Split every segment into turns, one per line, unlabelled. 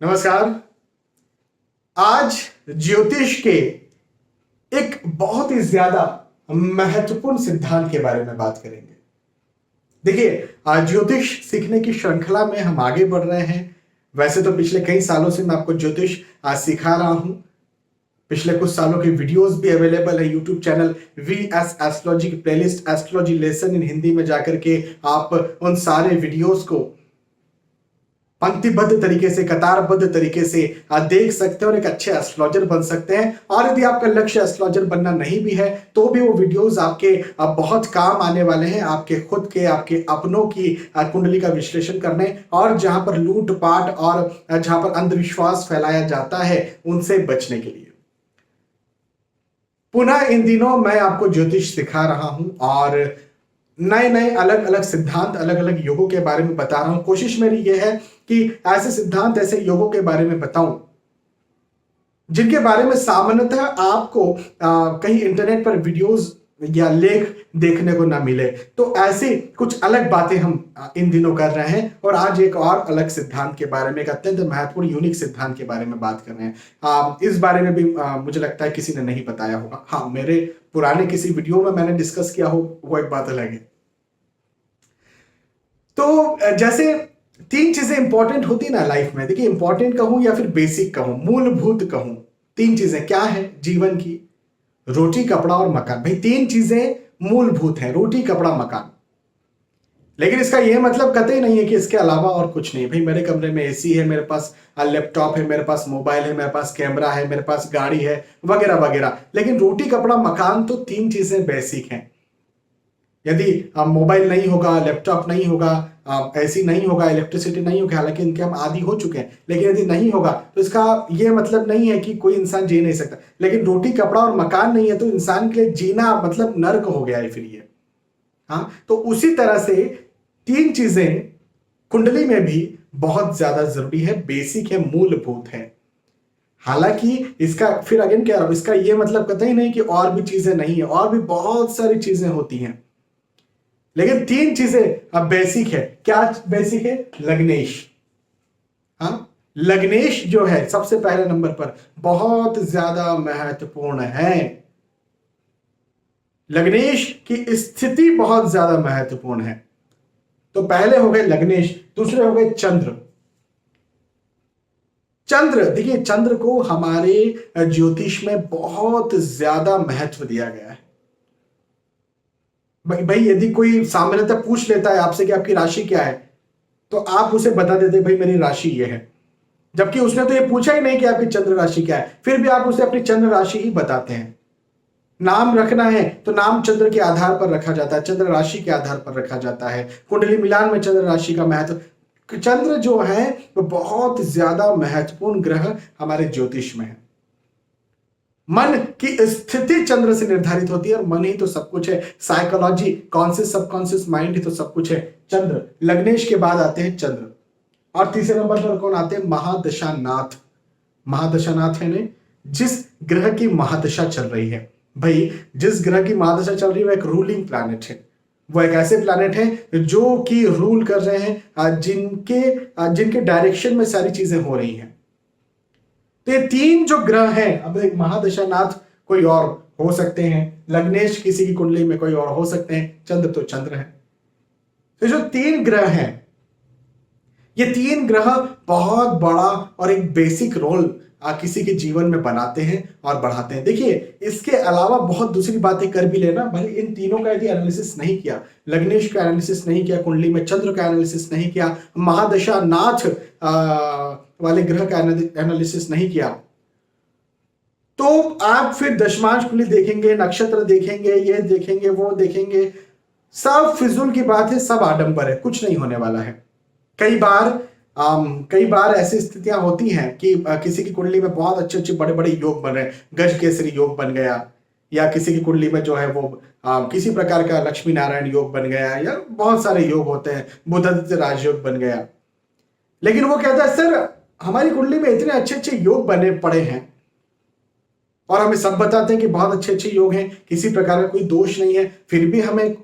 नमस्कार। आज ज्योतिष के एक बहुत ही ज्यादा महत्वपूर्ण सिद्धांत के बारे में बात करेंगे। देखिए, आज ज्योतिष सीखने की श्रृंखला में हम आगे बढ़ रहे हैं। वैसे तो पिछले कई सालों से मैं आपको ज्योतिष आज सिखा रहा हूं। पिछले कुछ सालों के वीडियोस भी अवेलेबल है यूट्यूब चैनल वीएस एस्ट्रोलॉजी की playlist astrology lesson in Hindi में जाकर के आप उन सारे वीडियोस को पंक्तिबद्ध तरीके से, कतारबद्ध तरीके से आप देख सकते हैं और एक अच्छे एस्ट्रोलॉजर बन सकते हैं। और यदि आपका लक्ष्य एस्ट्रोलॉजर बनना नहीं भी है तो भी वो वीडियोस आपके बहुत काम आने वाले हैं, आपके खुद के, आपके अपनों की कुंडली का विश्लेषण करने और जहां पर लूटपाट और जहां पर अंधविश्वास फैलाया जाता है उनसे बचने के लिए। पुनः इन दिनों मैं आपको ज्योतिष सिखा रहा हूं और नए नए अलग अलग सिद्धांत, अलग अलग योगों के बारे में बता रहा हूं। कोशिश मेरी यह है कि ऐसे सिद्धांत, ऐसे योगों के बारे में बताऊं जिनके बारे में सामान्यतः आपको कहीं इंटरनेट पर वीडियोस या लेख देखने को ना मिले। तो ऐसी कुछ अलग बातें हम इन दिनों कर रहे हैं और आज एक और अलग सिद्धांत के बारे में, एक अत्यंत महत्वपूर्ण यूनिक सिद्धांत के बारे में बात कर रहे हैं। इस बारे में भी मुझे लगता है किसी ने नहीं बताया होगा। हाँ, मेरे पुराने किसी वीडियो में मैंने डिस्कस किया हो, वो एक बात अलग है। तो जैसे तीन चीजें इंपॉर्टेंट होती ना लाइफ में। देखिए, इंपॉर्टेंट कहूं या फिर बेसिक कहूं, मूलभूत कहूं, तीन चीजें क्या है जीवन की? रोटी, कपड़ा और मकान। भाई, तीन चीजें मूलभूत हैं, रोटी, कपड़ा, मकान। लेकिन इसका यह मतलब कतई नहीं है कि इसके अलावा और कुछ नहीं। भाई, मेरे कमरे में एसी है, मेरे पास लैपटॉप है, मेरे पास मोबाइल है, मेरे पास कैमरा है, मेरे पास गाड़ी है, वगैरह वगैरह। लेकिन रोटी, कपड़ा, मकान तो तीन चीजें बेसिक हैं। यदि मोबाइल नहीं होगा, लैपटॉप नहीं होगा, एसी नहीं होगा, इलेक्ट्रिसिटी नहीं होगी, हालांकि इनके हम आदी हो चुके हैं, लेकिन यदि नहीं होगा तो इसका यह मतलब नहीं है कि कोई इंसान जी नहीं सकता। लेकिन रोटी, कपड़ा और मकान नहीं है तो इंसान के लिए जीना मतलब नर्क हो गया है फिर ये। हाँ, तो उसी तरह से तीन चीजें कुंडली में भी बहुत ज्यादा जरूरी है, बेसिक है, मूलभूत है। हालांकि इसका फिर अगेन कह रहा हूं, इसका यह मतलब कतई नहीं कि और भी चीजें नहीं है, और भी बहुत सारी चीजें होती हैं, लेकिन तीन चीजें अब बेसिक है। क्या बेसिक है? लग्नेश। हाँ, लग्नेश जो है सबसे पहले नंबर पर बहुत ज्यादा महत्वपूर्ण है। लग्नेश की स्थिति बहुत ज्यादा महत्वपूर्ण है। तो पहले हो गए लग्नेश, दूसरे हो गए चंद्र। चंद्र, देखिए, चंद्र को हमारे ज्योतिष में बहुत ज्यादा महत्व दिया गया है। भाई, यदि कोई सामान्यतः पूछ लेता है आपसे कि आपकी राशि क्या है, तो आप उसे बता देते भाई मेरी राशि ये है, जबकि उसने तो ये पूछा ही नहीं कि आपकी चंद्र राशि क्या है। फिर भी आप उसे अपनी चंद्र राशि ही बताते हैं। नाम रखना है तो नाम चंद्र के आधार पर रखा जाता है, चंद्र राशि के आधार पर रखा जाता है। कुंडली मिलान में चंद्र राशि का महत्व, चंद्र जो है वो बहुत ज्यादा महत्वपूर्ण ग्रह हमारे ज्योतिष में है। मन की स्थिति चंद्र से निर्धारित होती है और मन ही तो सब कुछ है। साइकोलॉजी, कॉन्शियस सबकॉन्शियस माइंड ही तो सब कुछ है। चंद्र, लग्नेश के बाद आते हैं चंद्र। और तीसरे नंबर पर कौन आते हैं? महादशानाथ। महादशानाथ है ने जिस ग्रह की महादशा चल रही है। भाई, जिस ग्रह की महादशा चल रही है वो एक रूलिंग प्लैनेट है। वो एक ऐसे प्लैनेट है जो कि रूल कर रहे हैं, जिनके डायरेक्शन में सारी चीजें हो रही हैं। तो ये तीन जो ग्रह हैं, अब एक महादशानाथ कोई और हो सकते हैं, लग्नेश किसी की कुंडली में कोई और हो सकते हैं, चंद्र तो चंद्र है। तो जो तीन ग्रह हैं, ये तीन ग्रह बहुत बड़ा और एक बेसिक रोल किसी के जीवन में बनाते हैं और बढ़ाते हैं। देखिए, इसके अलावा बहुत दूसरी बातें कर भी लेना, भले इन तीनों का यदि एनालिसिस नहीं किया, लग्नेश का एनालिसिस नहीं किया, कुंडली में चंद्र का एनालिसिस नहीं किया, महादशा नाथ वाले ग्रह का एनालिसिस नहीं किया, तो आप फिर दशमांश कुंडली देखेंगे, नक्षत्र देखेंगे, ये देखेंगे, वो देखेंगे, सब फिजूल की बात है, सब आडंबर है, कुछ नहीं होने वाला है। कई बार ऐसी स्थितियां होती हैं कि किसी की कुंडली में बहुत अच्छे अच्छे बड़े बड़े योग बन रहे हैं, गज केसरी योग बन गया, या किसी की कुंडली में जो है वो किसी प्रकार का लक्ष्मी नारायण योग बन गया, या बहुत सारे योग होते हैं, बुधादित्य राजयोग बन गया। लेकिन वो कहता है सर हमारी कुंडली में इतने अच्छे अच्छे योग बने पड़े हैं, और हमें सब बताते हैं कि बहुत अच्छे अच्छे योग हैं, किसी प्रकार का कोई दोष नहीं है, फिर भी हमें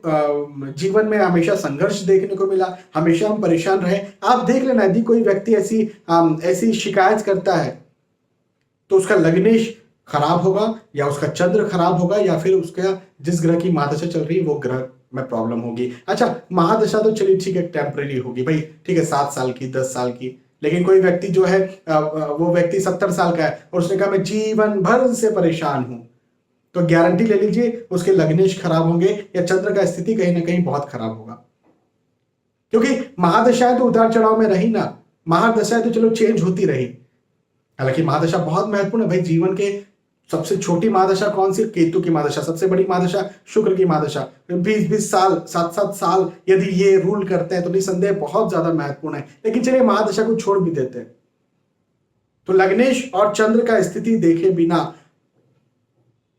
जीवन में हमेशा संघर्ष देखने को मिला, हमेशा हम परेशान रहे। आप देख लेना, यदि कोई व्यक्ति ऐसी शिकायत करता है तो उसका लग्नेश खराब होगा, या उसका चंद्र खराब होगा, या फिर उसका जिस ग्रह की महादशा चल रही है वो ग्रह में प्रॉब्लम होगी। अच्छा, महादशा तो चलिए ठीक है, टेम्परेरी होगी भाई, ठीक है, 7 साल की, 10 साल की। लेकिन कोई व्यक्ति जो है वो व्यक्ति 70 साल का है और उसने कहा मैं जीवन भर से परेशान हूं, तो गारंटी ले लीजिए उसके लग्नेश खराब होंगे या चंद्र का स्थिति कहीं ना कहीं बहुत खराब होगा। क्योंकि महादशाएं तो उतार चढ़ाव में रही ना, महादशाएं तो चलो चेंज होती रही। हालांकि महादशा बहुत महत्वपूर्ण है भाई, जीवन के सबसे छोटी महादशा कौन सी? केतु की महादशा। सबसे बड़ी महादशा शुक्र की महादशा। 20-20 साल, 7-7 साल यदि ये रूल करते हैं तो निसंदेह बहुत ज्यादा महत्वपूर्ण है। लेकिन चलिए महादशा को छोड़ भी देते हैं, तो लग्नेश और चंद्र का स्थिति देखे बिना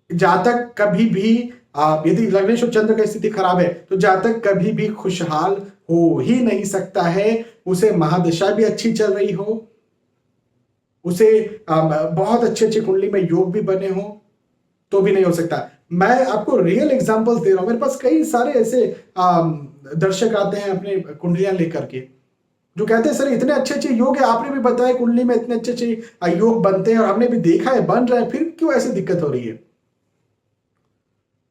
जातक कभी भी, यदि लग्नेश और चंद्र का स्थिति खराब है तो जातक कभी भी खुशहाल हो ही नहीं सकता है। उसे महादशा भी अच्छी चल रही हो, उसे बहुत अच्छे अच्छे कुंडली में योग भी बने हो, तो भी नहीं हो सकता। मैं आपको रियल एग्जांपल्स दे रहा हूं, मेरे पास कई सारे ऐसे दर्शक आते हैं अपने कुंडलियां लेकर के, जो कहते हैं सर इतने अच्छे अच्छे योग है, आपने भी बताया कुंडली में इतने अच्छे अच्छे योग बनते हैं और हमने भी देखा है बन रहा है, फिर क्यों ऐसी दिक्कत हो रही है?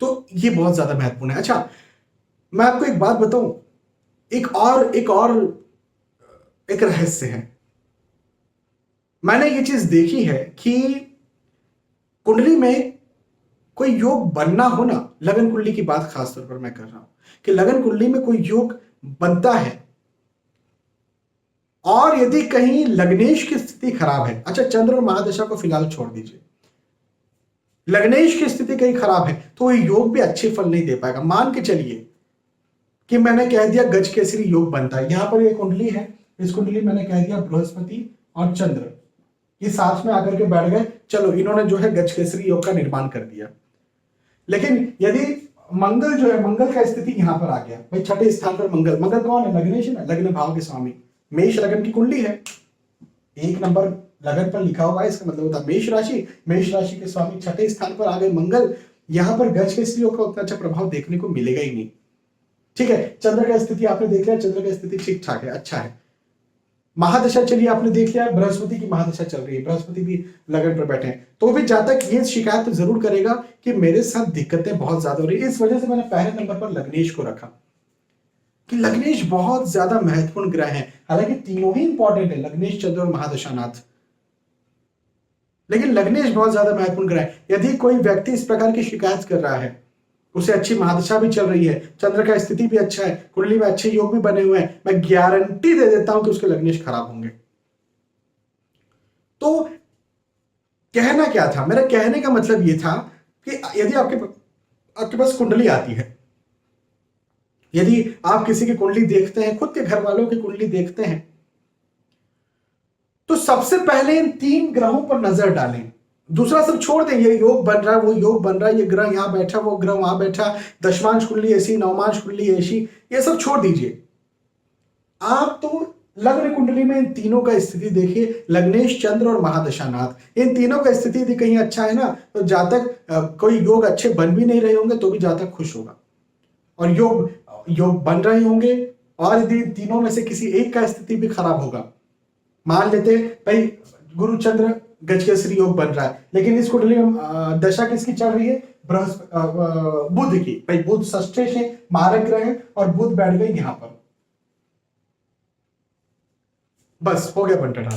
तो ये बहुत ज्यादा महत्वपूर्ण है। अच्छा, मैं आपको एक बात बताऊं, एक रहस्य है। मैंने ये चीज देखी है कि कुंडली में कोई योग बनना हो ना, लगन कुंडली की बात खासतौर पर मैं कर रहा हूं कि लगन कुंडली में कोई योग बनता है और यदि कहीं लग्नेश की स्थिति खराब है, अच्छा चंद्र और महादशा को फिलहाल छोड़ दीजिए, लग्नेश की स्थिति कहीं खराब है तो ये योग भी अच्छे फल नहीं दे पाएगा। मान के चलिए कि मैंने कह दिया गज केसरी योग बनता है, यहां पर ये कुंडली है, इस कुंडली मैंने कह दिया बृहस्पति और चंद्र ये साथ में आकर के बैठ गए, चलो इन्होंने जो है गज केसरी योग का निर्माण कर दिया। लेकिन यदि मंगल जो है, मंगल का स्थिति यहां पर आ गया भाई, छठे स्थान पर मंगल, मंगल कौन है? लग्नेश है ना, लग्न भाव के स्वामी, मेष लगन की कुंडली है, 1 नंबर लगन पर लिखा हुआ है, इसका मतलब होता है मेष राशि, मेष राशि के स्वामी छठे स्थान पर आ गए मंगल, यहां पर गज केसरी योग का उतना अच्छा प्रभाव देखने को मिलेगा ही नहीं। ठीक है, चंद्र का स्थिति आपने देख लिया, चंद्र का स्थिति ठीक ठाक है, अच्छा है। महादशा चलिए आपने देख लिया, बृहस्पति की महादशा चल रही है, बृहस्पति भी लगन पर बैठे हैं, तो भी जातक ये शिकायत तो जरूर करेगा कि मेरे साथ दिक्कतें बहुत ज्यादा हो रही है। इस वजह से मैंने पहले नंबर पर लग्नेश को रखा कि लग्नेश बहुत ज्यादा महत्वपूर्ण ग्रह है। हालांकि तीनों ही इंपॉर्टेंट है, लग्नेश, चंद्र और महादशानाथ, लेकिन लग्नेश बहुत ज्यादा महत्वपूर्ण ग्रह है। यदि कोई व्यक्ति इस प्रकार की शिकायत कर रहा है, उसे अच्छी महादशा भी चल रही है, चंद्र का स्थिति भी अच्छा है, कुंडली में अच्छे योग भी बने हुए हैं, मैं गारंटी दे देता हूं कि उसके लग्नेश खराब होंगे। तो कहना क्या था, मेरा कहने का मतलब यह था कि यदि आपके पास कुंडली आती है, यदि आप किसी की कुंडली देखते हैं, खुद के घर वालों की कुंडली देखते हैं, तो सबसे पहले इन 3 ग्रहों पर नजर डालें। दूसरा सब छोड़ दें, ये योग बन रहा है, वो योग बन रहा है, ये ग्रह यहां बैठा, वो ग्रह वहां बैठा, दशमांश कुंडली ऐसी, नवमांश कुंडली ऐसी, ये सब छोड़ दीजिए। आप तो लग्न कुंडली में इन तीनों का स्थिति देखिए, लग्नेश, चंद्र और महादशानाथ, इन तीनों का स्थिति यदि कहीं अच्छा है ना, तो जातक कोई योग अच्छे बन भी नहीं रहे होंगे तो भी जातक खुश होगा, और योग बन रहे होंगे, और यदि तीनों में से किसी एक का स्थिति भी खराब होगा, मान लेते भाई गुरु चंद्र गज केसरी योग बन रहा है, लेकिन इस कुंडली में दशा किसकी चल रही है? बुध की, भाई बुध षष्ठे से मारक ग्रह है और बुध बैठ गए यहां पर, बस हो गया बंटन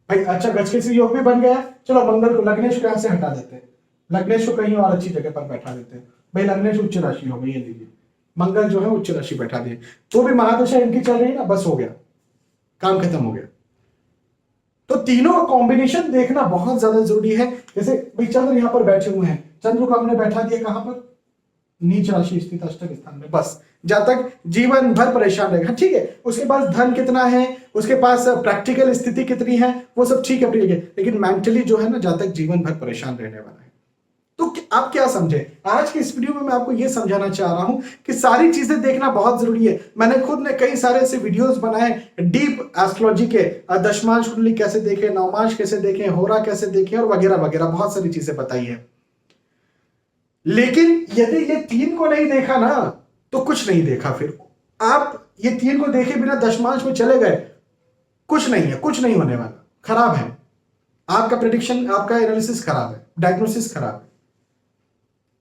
भाई। अच्छा, गज केसरी योग भी बन गया, चलो मंगल को, लग्नेश को यहां से हटा देते हैं, लग्नेश को कहीं और अच्छी जगह पर बैठा देते हैं भाई, लग्नेश उच्च राशि हो गई, ये लीजिए मंगल जो है उच्च राशि बैठा दिए, तो भी महादशा इनकी चल रही है ना, बस हो गया, काम खत्म हो गया। तो तीनों का कॉम्बिनेशन देखना बहुत ज्यादा जरूरी है। जैसे भाई चंद्र यहां पर बैठे हुए हैं, चंद्र को हमने बैठा दिया कहां पर? नीच राशि स्थित अष्टक स्थान में, बस जातक जीवन भर परेशान रहेगा। ठीक है, उसके पास धन कितना है, उसके पास प्रैक्टिकल स्थिति कितनी है, वो सब ठीक है, लेकिन मेंटली जो है ना, जातक जीवन भर परेशान रहने वाला है। तो आप क्या समझे? आज के इस वीडियो में मैं आपको यह समझाना चाह रहा हूं कि सारी चीजें देखना बहुत जरूरी है। मैंने खुद ने कई सारे ऐसे वीडियोस बनाए डीप एस्ट्रोलॉजी के, दशमांश कुंडली कैसे देखें, नवमांश कैसे देखें, होरा कैसे देखें और वगैरह वगैरह बहुत सारी चीजें बताई है। लेकिन यदि ये 3 को नहीं देखा ना तो कुछ नहीं देखा। फिर आप ये 3 को देखे बिना दशमांश में चले गए, कुछ नहीं है, कुछ नहीं होने वाला, खराब है आपका प्रेडिक्शन, आपका एनालिसिस खराब है, डायग्नोसिस खराब है।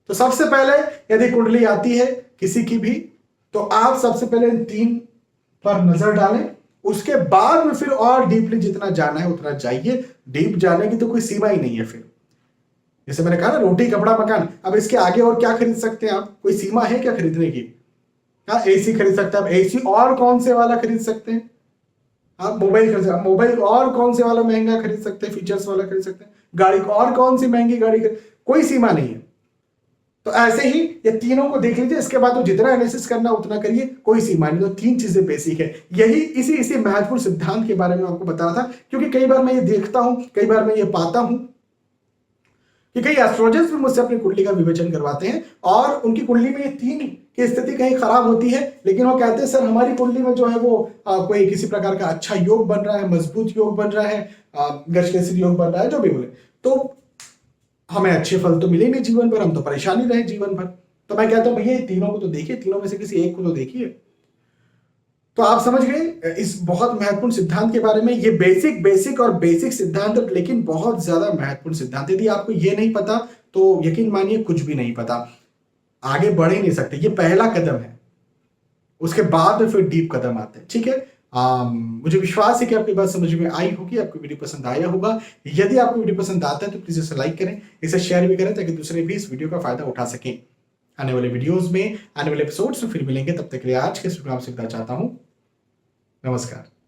तो सबसे पहले यदि कुंडली आती है किसी की भी, तो आप सबसे पहले इन 3 पर नजर डालें। उसके बाद में फिर और डीपली जितना जाना है उतना जाइए। डीप जाने की तो कोई सीमा ही नहीं है। फिर जैसे मैंने कहा ना, रोटी कपड़ा मकान, अब इसके आगे और क्या खरीद सकते हैं आप? कोई सीमा है क्या खरीदने की? हाँ, एसी खरीद सकते हैं आप, एसी और कौन से वाला खरीद सकते हैं आप? मोबाइल खरीद सकते हैं, मोबाइल और कौन से वाला महंगा खरीद सकते हैं, फीचर्स वाला खरीद सकते हैं। गाड़ी और कौन सी महंगी गाड़ी खरीद, कोई सीमा नहीं है। तो ऐसे ही ये तीनों को देख लीजिए, इसके बाद तो जितना एनालिसिस करना उतना करिए, कोई सीमा नहीं। तो 3 चीजें बेसिक है। यही इसी महत्वपूर्ण सिद्धांत के बारे में आपको बता रहा था, क्योंकि कई बार मैं ये देखता हूं, कई बार मैं ये पाता हूं कि कई एस्ट्रोलॉजर्स भी मुझसे अपनी कुंडली का विवेचन करवाते हैं और उनकी कुंडली में ये 3 की स्थिति कहीं खराब होती है, लेकिन वो कहते हैं सर हमारी कुंडली में जो है वो कोई किसी प्रकार का अच्छा योग बन रहा है, मजबूत योग बन रहा है, गजकेसरी योग बन रहा है, जो भी बोले, तो हमें अच्छे फल तो मिले नहीं जीवन भर, हम तो परेशानी रहे जीवन भर। तो मैं कहता हूं भैया ये तीनों को तो देखिए, तीनों में से किसी एक को तो देखिए। तो आप समझ गए इस बहुत महत्वपूर्ण सिद्धांत के बारे में। ये बेसिक और बेसिक सिद्धांत, लेकिन बहुत ज्यादा महत्वपूर्ण सिद्धांत। यदि आपको ये नहीं पता तो यकीन मानिए कुछ भी नहीं पता, आगे बढ़ ही नहीं सकते। ये पहला कदम है, उसके बाद फिर डीप कदम आते हैं। ठीक है, मुझे विश्वास है कि आपकी बात समझ में आई होगी, आपको वीडियो पसंद आया होगा। यदि आपको वीडियो पसंद आता है तो प्लीज इसे लाइक करें, इसे शेयर भी करें, ताकि दूसरे भी इस वीडियो का फायदा उठा सकें। आने वाले वीडियोस में, आने वाले एपिसोड्स में फिर मिलेंगे। तब तक के लिए आज के इस वीडियो में आपसे विदा चाहता हूं। नमस्कार।